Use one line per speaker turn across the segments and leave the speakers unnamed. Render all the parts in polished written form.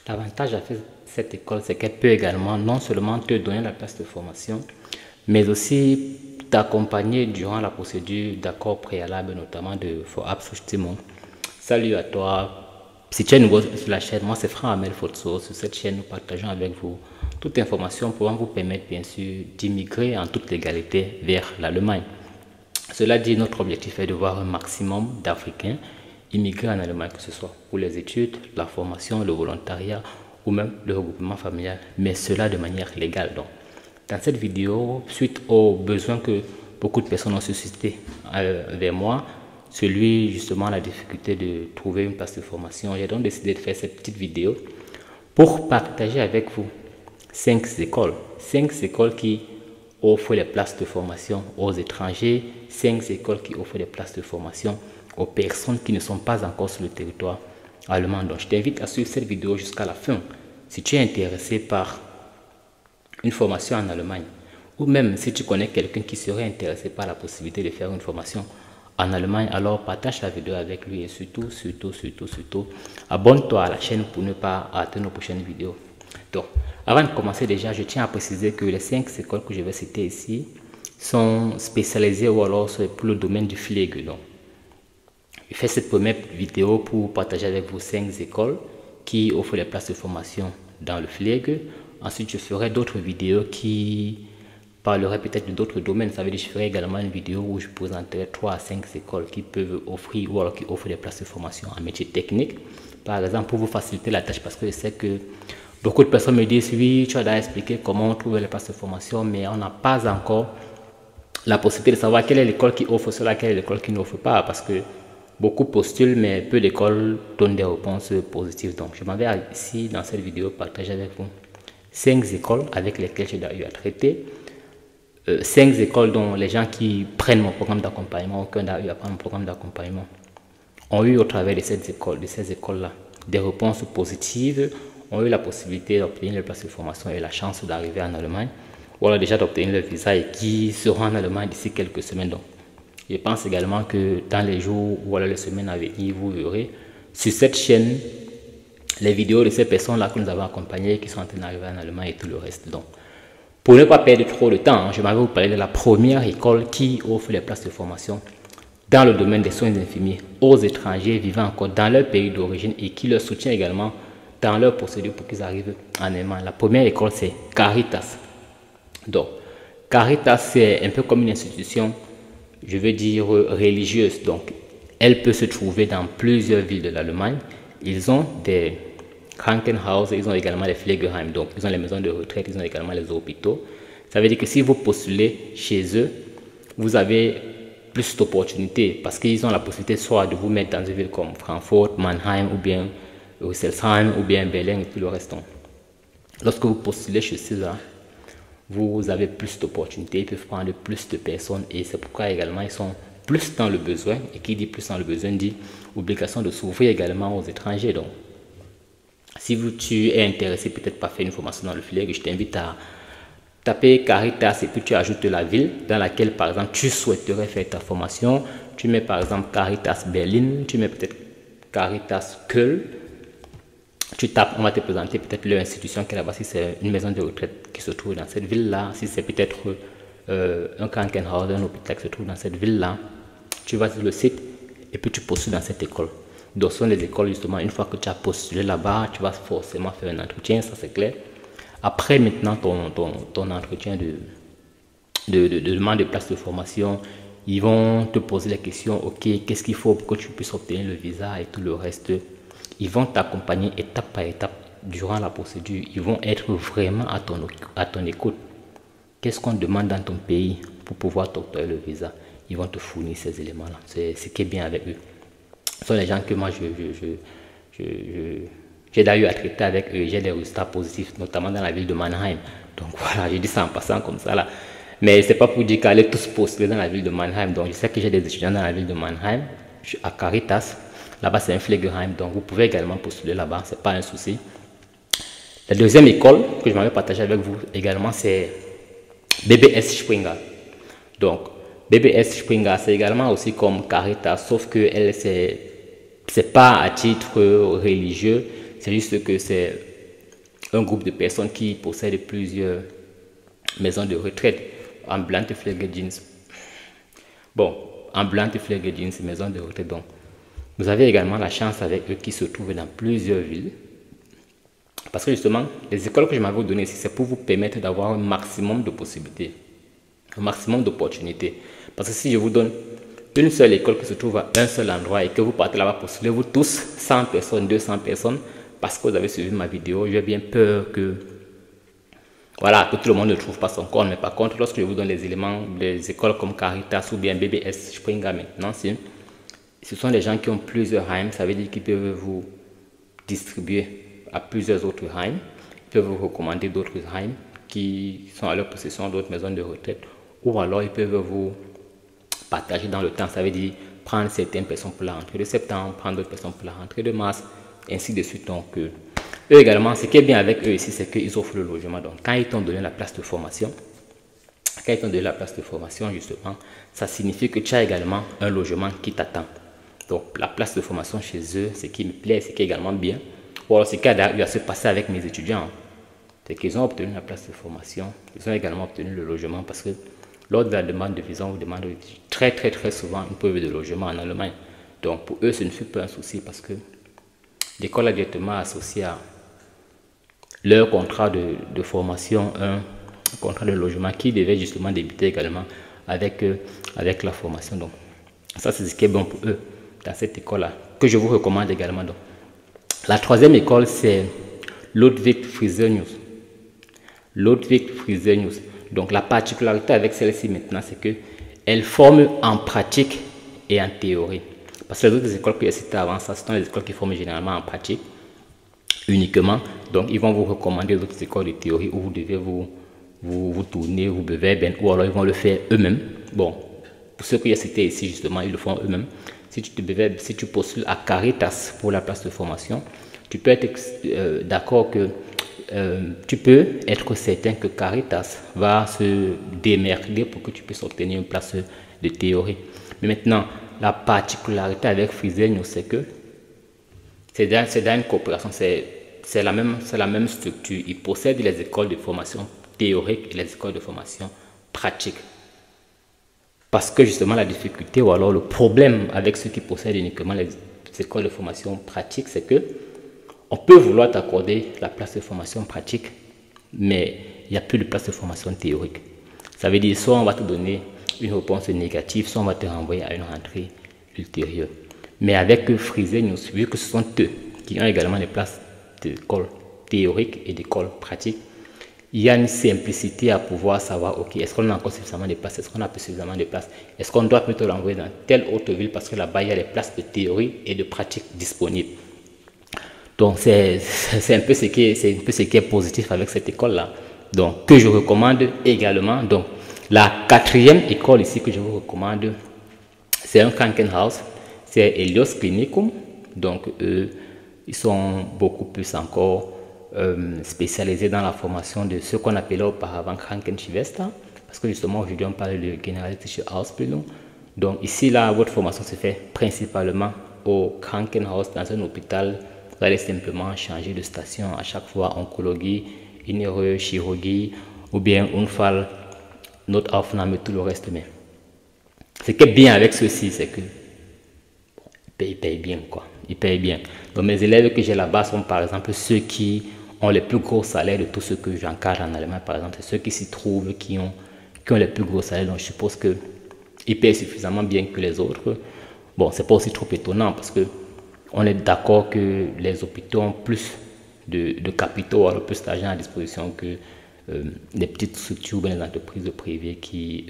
L'avantage avec cette école, c'est qu'elle peut également non seulement te donner la place de formation, mais aussi t'accompagner durant la procédure d'accord préalable, notamment de Vorabzustimmung. Salut à toi. Si tu es nouveau sur la chaîne, moi c'est Franck Amel Fotso. Sur cette chaîne, nous partageons avec vous toute information pouvant vous permettre bien sûr d'immigrer en toute légalité vers l'Allemagne. Cela dit, notre objectif est de voir un maximum d'Africains immigrer en Allemagne, que ce soit pour les études, la formation, le volontariat ou même le regroupement familial, mais cela de manière légale. Donc, dans cette vidéo, suite aux besoins que beaucoup de personnes ont suscité vers moi, celui justement la difficulté de trouver une place de formation, j'ai donc décidé de faire cette petite vidéo pour partager avec vous 5 écoles qui offrent les places de formation aux étrangers, 5 écoles qui offrent des places de formation aux personnes qui ne sont pas encore sur le territoire allemand. Donc je t'invite à suivre cette vidéo jusqu'à la fin. Si tu es intéressé par une formation en Allemagne, ou même si tu connais quelqu'un qui serait intéressé par la possibilité de faire une formation en Allemagne, alors partage la vidéo avec lui et surtout, abonne-toi à la chaîne pour ne pas rater nos prochaines vidéos. Donc, avant de commencer déjà, je tiens à préciser que les 5 écoles que je vais citer ici sont spécialisées ou alors pour le domaine du Pflege. Donc, je fais cette première vidéo pour partager avec vous 5 écoles qui offrent les places de formation dans le Pflege. Ensuite, je ferai d'autres vidéos qui parleraient peut-être d'autres domaines. Ça veut dire que je ferai également une vidéo où je présenterai 3 à 5 écoles qui peuvent offrir ou alors qui offrent des places de formation en métier technique. Par exemple, pour vous faciliter la tâche, parce que je sais que beaucoup de personnes me disent, oui, tu as déjà expliqué comment trouver les places de formation, mais on n'a pas encore la possibilité de savoir quelle est l'école qui offre cela, quelle est l'école qui n'offre pas, parce que beaucoup postulent, mais peu d'écoles donnent des réponses positives. Donc, je m'en vais ici, dans cette vidéo, partager avec vous 5 écoles avec lesquelles j'ai eu à traiter. 5 écoles dont les gens qui prennent mon programme d'accompagnement, aucun n'a eu à prendre mon programme d'accompagnement, ont eu au travers de ces écoles-là, des réponses positives, ont eu la possibilité d'obtenir les places de formation et la chance d'arriver en Allemagne, ou alors déjà d'obtenir le visa et qui seront en Allemagne d'ici quelques semaines. Donc, je pense également que dans les jours ou les semaines à venir, vous verrez sur cette chaîne les vidéos de ces personnes-là que nous avons accompagnées qui sont en train d'arriver en Allemagne et tout le reste. Donc, pour ne pas perdre trop de temps, je vais vous parler de la première école qui offre les places de formation dans le domaine des soins infirmiers aux étrangers vivant encore dans leur pays d'origine et qui leur soutient également dans leur procédure pour qu'ils arrivent en Allemagne. La première école, c'est Caritas. Donc, Caritas, c'est un peu comme une institution, je veux dire, religieuse. Donc, elle peut se trouver dans plusieurs villes de l'Allemagne. Ils ont des Krankenhaus, ils ont également les Pflegeheim, donc ils ont les maisons de retraite, ils ont également les hôpitaux. Ça veut dire que si vous postulez chez eux, vous avez plus d'opportunités parce qu'ils ont la possibilité soit de vous mettre dans une ville comme Francfort, Mannheim ou bien Rüsselsheim ou bien Berlin et tout le reste. Lorsque vous postulez chez ceux-là, vous avez plus d'opportunités, ils peuvent prendre plus de personnes et c'est pourquoi également ils sont plus dans le besoin. Et qui dit plus dans le besoin dit obligation de s'ouvrir également aux étrangers. Donc, si tu es intéressé peut-être par faire une formation dans le Pflege, je t'invite à taper Caritas et puis tu ajoutes la ville dans laquelle par exemple tu souhaiterais faire ta formation. Tu mets par exemple Caritas Berlin, tu mets peut-être Caritas Köln. Tu tapes, on va te présenter peut-être l'institution qui est là-bas, si c'est une maison de retraite qui se trouve dans cette ville-là, si c'est peut-être un Krankenhaus, un hôpital qui se trouve dans cette ville-là. Tu vas sur le site et puis tu postules dans cette école. Donc, ce sont les écoles, justement, une fois que tu as postulé là-bas, tu vas forcément faire un entretien, ça c'est clair. Après, maintenant, ton entretien de demande de place de formation, ils vont te poser la question, ok, qu'est-ce qu'il faut pour que tu puisses obtenir le visa et tout le reste. Ils vont t'accompagner étape par étape durant la procédure. Ils vont être vraiment à ton écoute. Qu'est-ce qu'on demande dans ton pays pour pouvoir t'octroyer le visa? Ils vont te fournir ces éléments-là. C'est ce qui est bien avec eux. Ce sont les gens que moi, j'ai d'ailleurs eu à traiter avec eux. J'ai des résultats positifs, notamment dans la ville de Mannheim. Donc voilà, je dis ça en passant comme ça là. Mais ce n'est pas pour dire qu'aller tous postuler dans la ville de Mannheim. Donc je sais que j'ai des étudiants dans la ville de Mannheim, à Caritas. Là-bas, c'est un Pflegeheim. Donc vous pouvez également postuler là-bas, ce n'est pas un souci. La deuxième école que je m'avais partagée avec vous également, c'est BBS Springer. Donc, BBS Springer, c'est également aussi comme Caritas, sauf que c'est pas à titre religieux, c'est juste que c'est un groupe de personnes qui possèdent plusieurs maisons de retraite, ambulantes Pflegedienst. Bon, ambulantes Pflegedienst, maisons de retraite. Donc, vous avez également la chance avec eux qui se trouvent dans plusieurs villes. Parce que justement, les écoles que je m'avais données ici, c'est pour vous permettre d'avoir un maximum de possibilités, un maximum d'opportunités. Parce que si je vous donne une seule école qui se trouve à un seul endroit et que vous partez là-bas postuler, vous tous, 100 personnes, 200 personnes, parce que vous avez suivi ma vidéo, j'ai bien peur que, voilà, que tout le monde ne trouve pas son compte. Mais par contre, lorsque je vous donne les éléments, des écoles comme Caritas ou bien BBS Springer maintenant, ce sont des gens qui ont plusieurs heims, ça veut dire qu'ils peuvent vous distribuer à plusieurs autres heims, ils peuvent vous recommander d'autres heims qui sont à leur possession, d'autres maisons de retraite, ou alors ils peuvent vous partager dans le temps, ça veut dire prendre certaines personnes pour la rentrée de septembre, prendre d'autres personnes pour la rentrée de mars, ainsi de suite. Donc, eux également, ce qui est bien avec eux ici, c'est qu'ils offrent le logement. Donc, quand ils t'ont donné la place de formation, justement, ça signifie que tu as également un logement qui t'attend. Donc, la place de formation chez eux, ce qui me plaît, ce qui est également bien, ou alors ce qui a se passer avec mes étudiants, c'est qu'ils ont obtenu la place de formation, ils ont également obtenu le logement parce que lors de la demande de visa, on vous demande très souvent une preuve de logement en Allemagne. Donc pour eux, ce ne fut pas un souci parce que l'école a directement associé à leur contrat de formation un contrat de logement qui devait justement débuter également avec la formation. Donc ça, c'est ce qui est bon pour eux dans cette école-là, que je vous recommande également. Donc, la troisième école, c'est Ludwig Fresenius. Ludwig Fresenius. Donc la particularité avec celle-ci maintenant, c'est qu'elle forme en pratique et en théorie. Parce que les autres écoles que j'ai citées avant, ça, ce sont les écoles qui forment généralement en pratique uniquement. Donc ils vont vous recommander d'autres écoles de théorie où vous devez vous tourner, vous bewerben, ou alors ils vont le faire eux-mêmes. Bon, pour ceux que j'ai cités ici, justement, ils le font eux-mêmes. Si tu te bewerbes, si tu postules à Caritas pour la place de formation, tu peux être d'accord que tu peux être certain que Caritas va se démerder pour que tu puisses obtenir une place de théorie. Mais maintenant, la particularité avec Fresenius, c'est que c'est dans une coopération, c'est la même structure. Ils possèdent les écoles de formation théorique et les écoles de formation pratique. Parce que justement la difficulté ou alors le problème avec ceux qui possèdent uniquement les écoles de formation pratique, c'est que on peut vouloir t'accorder la place de formation pratique, mais il n'y a plus de place de formation théorique. Ça veut dire soit on va te donner une réponse négative, soit on va te renvoyer à une rentrée ultérieure. Mais avec Fresenius, vu que ce sont eux qui ont également des places d'école théorique et d'école pratique, il y a une simplicité à pouvoir savoir, ok, est-ce qu'on a encore suffisamment de places, est-ce qu'on a plus suffisamment de places, est-ce qu'on doit plutôt l'envoyer dans telle autre ville parce que là-bas il y a des places de théorie et de pratique disponibles. Donc c'est un peu ce qui est positif avec cette école-là. Donc que je recommande également. Donc la quatrième école ici que je vous recommande, c'est un Krankenhaus, c'est Helios Klinikum. Donc ils sont beaucoup plus encore spécialisés dans la formation de ce qu'on appelait auparavant Krankenschwester, parce que justement aujourd'hui on parle de Generalistische Ausbildung. Donc ici là, votre formation se fait principalement au Krankenhaus, dans un hôpital. Vous allez simplement changer de station à chaque fois, oncologie, innere chirurgie ou bien Unfall, Notaufnahme, tout le reste. Mais ce qui est bien avec ceci, c'est que ils payent bien, quoi. Ils payent bien. Donc mes élèves que j'ai là-bas sont par exemple ceux qui ont les plus gros salaires de tous ceux que j'encadre en Allemagne, par exemple. C'est ceux qui s'y trouvent, qui ont les plus gros salaires. Donc je suppose qu'ils payent suffisamment bien que les autres. Bon, c'est pas aussi trop étonnant parce que on est d'accord que les hôpitaux ont plus de capitaux, alors plus d'argent à disposition que les petites structures ou les entreprises privées qui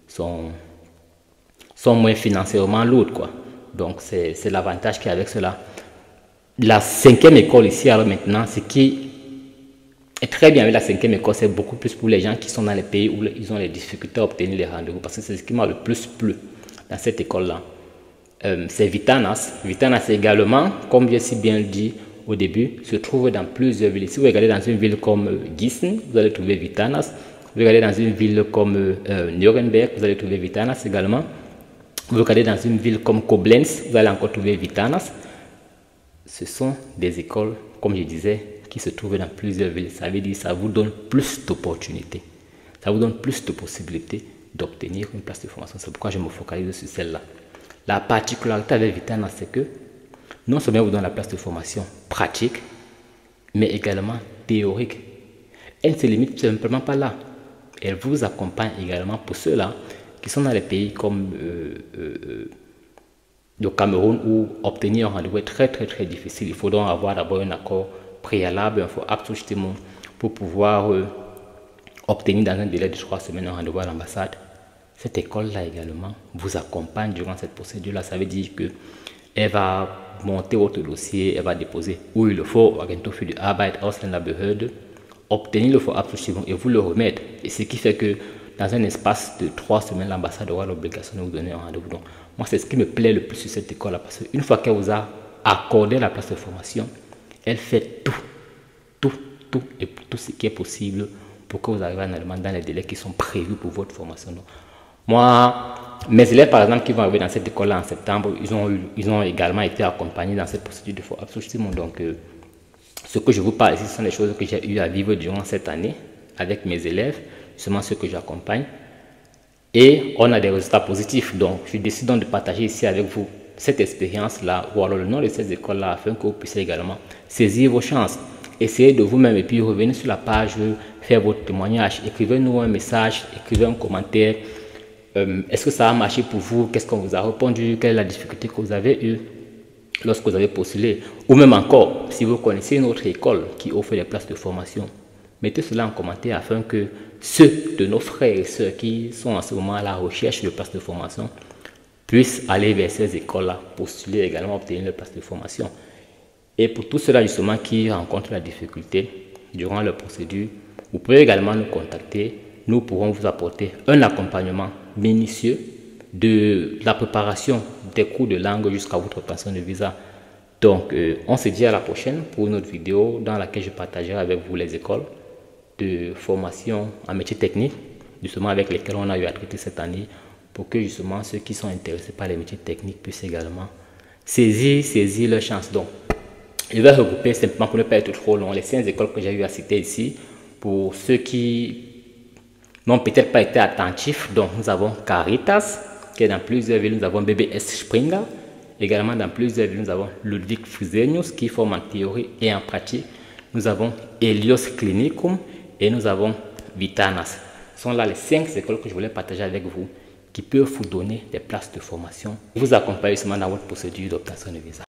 sont moins financièrement lourdes, quoi. Donc c'est l'avantage qu'il y a avec cela. La cinquième école ici, alors maintenant, ce qui est très bien avec la cinquième école, c'est beaucoup plus pour les gens qui sont dans les pays où ils ont les difficultés à obtenir les rendez-vous, parce que c'est ce qui m'a le plus plu dans cette école-là. C'est Vitanas. Vitanas également, comme j'ai si bien dit au début, se trouve dans plusieurs villes. Si vous regardez dans une ville comme Gießen, vous allez trouver Vitanas. Vous regardez dans une ville comme Nuremberg, vous allez trouver Vitanas également. Vous regardez dans une ville comme Koblenz, vous allez encore trouver Vitanas. Ce sont des écoles, comme je disais, qui se trouvent dans plusieurs villes. Ça veut dire que ça vous donne plus d'opportunités. Ça vous donne plus de possibilités d'obtenir une place de formation. C'est pourquoi je me focalise sur celle-là. La particularité avec Vitanas, c'est que non seulement vous donne la place de formation pratique, mais également théorique. Elle ne se limite tout simplement pas là. Elle vous accompagne également pour ceux-là qui sont dans les pays comme le Cameroun où obtenir un rendez-vous est très difficile. Il faut donc avoir d'abord un accord préalable, il faut absolument pour pouvoir obtenir dans un délai de 3 semaines un rendez-vous à l'ambassade. Cette école-là également vous accompagne durant cette procédure-là. Ça veut dire que elle va monter votre dossier, elle va déposer où il le faut, Agentur für die Arbeit, Ausländerbehörde, obtenir le Vorabzustimmung et vous le remettre. Et ce qui fait que dans un espace de 3 semaines, l'ambassade aura l'obligation de vous donner un rendez-vous. Donc, moi, c'est ce qui me plaît le plus sur cette école-là, parce qu'une fois qu'elle vous a accordé la place de formation, elle fait tout ce qui est possible pour que vous arriviez en Allemagne dans les délais qui sont prévus pour votre formation. Donc, moi, mes élèves, par exemple, qui vont arriver dans cette école-là en septembre, ils ont également été accompagnés dans cette procédure de Vorabzustimmung. Donc, ce que je vous parle ici, ce sont des choses que j'ai eu à vivre durant cette année avec mes élèves, justement ceux que j'accompagne. Et on a des résultats positifs. Donc, je décide donc de partager ici avec vous cette expérience-là, ou alors le nom de cette école-là, afin que vous puissiez également saisir vos chances. Essayez de vous-même et puis revenez sur la page, faire votre témoignage, écrivez-nous un message, écrivez un commentaire. Est-ce que ça a marché pour vous? Qu'est-ce qu'on vous a répondu? Quelle est la difficulté que vous avez eue lorsque vous avez postulé? Ou même encore, si vous connaissez une autre école qui offre des places de formation, mettez cela en commentaire afin que ceux de nos frères et sœurs qui sont en ce moment à la recherche de places de formation puissent aller vers ces écoles-là, postuler également, obtenir leur place de formation. Et pour tous ceux-là justement qui rencontrent la difficulté durant leur procédure, vous pouvez également nous contacter. Nous pourrons vous apporter un accompagnement minutieux de la préparation des cours de langue jusqu'à votre obtention de visa. Donc, on se dit à la prochaine pour une autre vidéo dans laquelle je partagerai avec vous les écoles de formation en métier technique, justement avec lesquelles on a eu à traiter cette année, pour que justement ceux qui sont intéressés par les métiers techniques puissent également saisir leur chance. Donc, je vais regrouper simplement pour ne pas être trop long les 5 écoles que j'ai eu à citer ici pour ceux qui n'ont peut-être pas été attentifs. Donc, nous avons Caritas, qui est dans plusieurs villes. Nous avons BBS Springer. Également, dans plusieurs villes, nous avons Ludwig Fresenius, qui forme en théorie et en pratique. Nous avons Helios Clinicum et nous avons Vitanas. Ce sont là les 5 écoles que je voulais partager avec vous, qui peuvent vous donner des places de formation, vous accompagner seulement dans votre procédure d'obtention de visa.